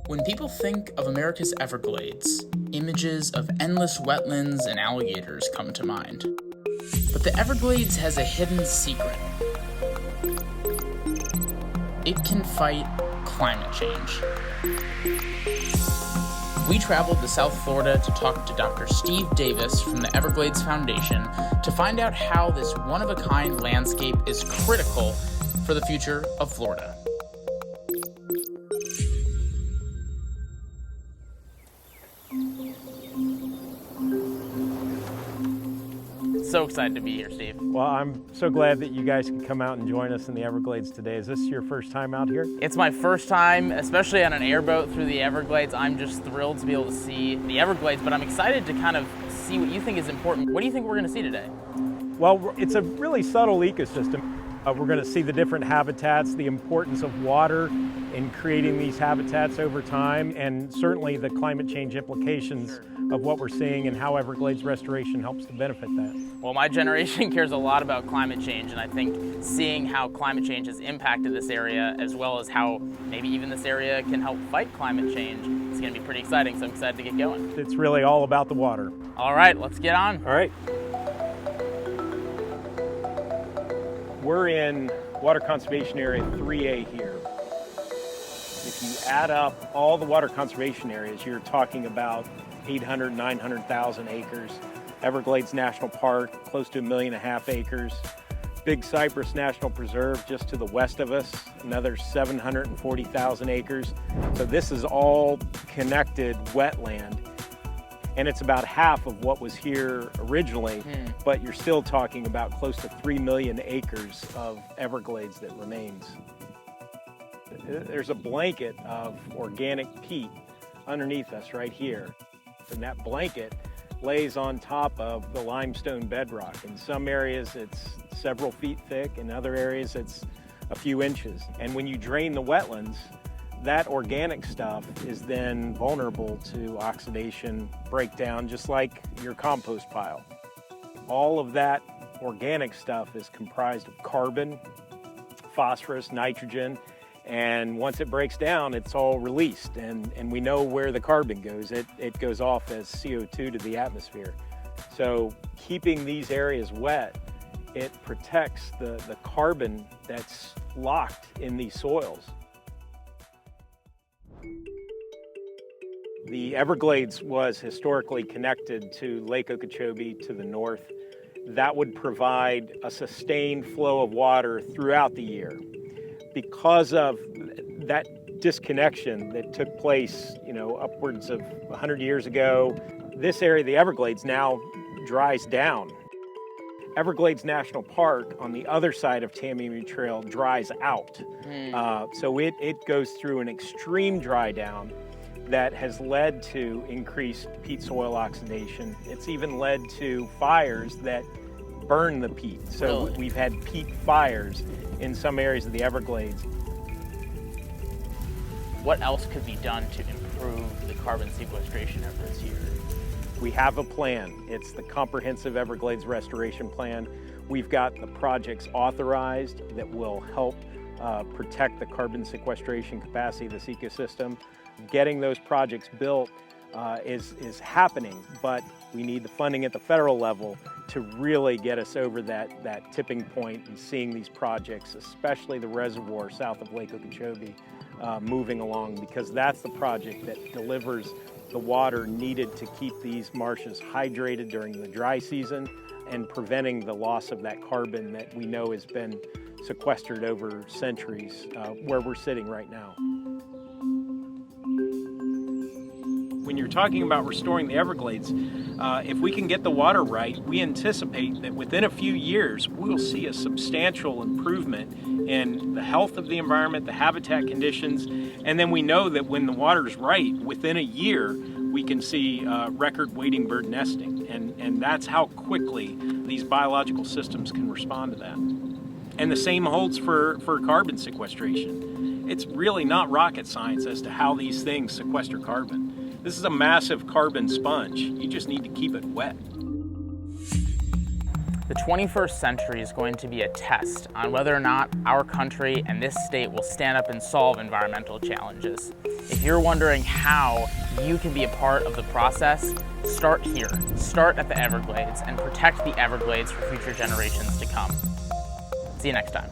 When people think of America's Everglades, images of endless wetlands and alligators come to mind. But the Everglades has a hidden secret. It can fight climate change. We traveled to South Florida to talk to Dr. Steve Davis from the Everglades Foundation to find out how this one-of-a-kind landscape is critical for the future of Florida. So excited to be here, Steve. Well, I'm so glad that you guys can come out and join us in the Everglades today. Is this your first time out here? It's my first time, especially on an airboat through the Everglades. I'm just thrilled to be able to see the Everglades, but I'm excited to kind of see what you think is important. What do you think we're going to see today? Well, it's a really subtle ecosystem. We're going to see the different habitats, the importance of water in creating these habitats over time, and certainly the climate change implications of what we're seeing and how Everglades restoration helps to benefit that. Well, my generation cares a lot about climate change, and I think seeing how climate change has impacted this area, as well as how maybe even this area can help fight climate change, is going to be pretty exciting, so I'm excited to get going. It's really all about the water. All right, let's get on. All right. We're in Water Conservation Area 3A here. If you add up all the water conservation areas, you're talking about 800, 900,000 acres. Everglades National Park, close to 1.5 million acres. Big Cypress National Preserve, just to the west of us, another 740,000 acres. So this is all connected wetland. And it's about half of what was here originally, but you're still talking about close to 3 million acres of Everglades that remains. There's a blanket of organic peat underneath us right here. And that blanket lays on top of the limestone bedrock. In some areas it's several feet thick, in other areas it's a few inches. And when you drain the wetlands, that organic stuff is then vulnerable to oxidation, breakdown, just like your compost pile. All of that organic stuff is comprised of carbon, phosphorus, nitrogen, and once it breaks down, it's all released, and we know where the carbon goes. It goes off as CO2 to the atmosphere. So keeping these areas wet, it protects the carbon that's locked in these soils. The Everglades was historically connected to Lake Okeechobee to the north. That would provide a sustained flow of water throughout the year. Because of that disconnection that took place, upwards of 100 years ago, this area of the Everglades now dries down. Everglades National Park on the other side of Tamiami Trail dries out. So it goes through an extreme dry down that has led to increased peat soil oxidation. It's even led to fires that burn the peat. So Really? We've had peat fires in some areas of the Everglades. What else could be done to improve the carbon sequestration efforts here? We have a plan. It's the Comprehensive Everglades Restoration Plan. We've got the projects authorized that will help protect the carbon sequestration capacity of this ecosystem. Getting those projects built is happening, but we need the funding at the federal level to really get us over that tipping point and seeing these projects, especially the reservoir south of Lake Okeechobee, moving along, because that's the project that delivers the water needed to keep these marshes hydrated during the dry season and preventing the loss of that carbon that we know has been sequestered over centuries where we're sitting right now. When you're talking about restoring the Everglades, if we can get the water right, we anticipate that within a few years, we'll see a substantial improvement in the health of the environment, the habitat conditions, and then we know that when the water's right, within a year, we can see record wading bird nesting, and that's how quickly these biological systems can respond to that. And the same holds for carbon sequestration. It's really not rocket science as to how these things sequester carbon. This is a massive carbon sponge. You just need to keep it wet. The 21st century is going to be a test on whether or not our country and this state will stand up and solve environmental challenges. If you're wondering how you can be a part of the process, start here. Start at the Everglades and protect the Everglades for future generations to come. See you next time.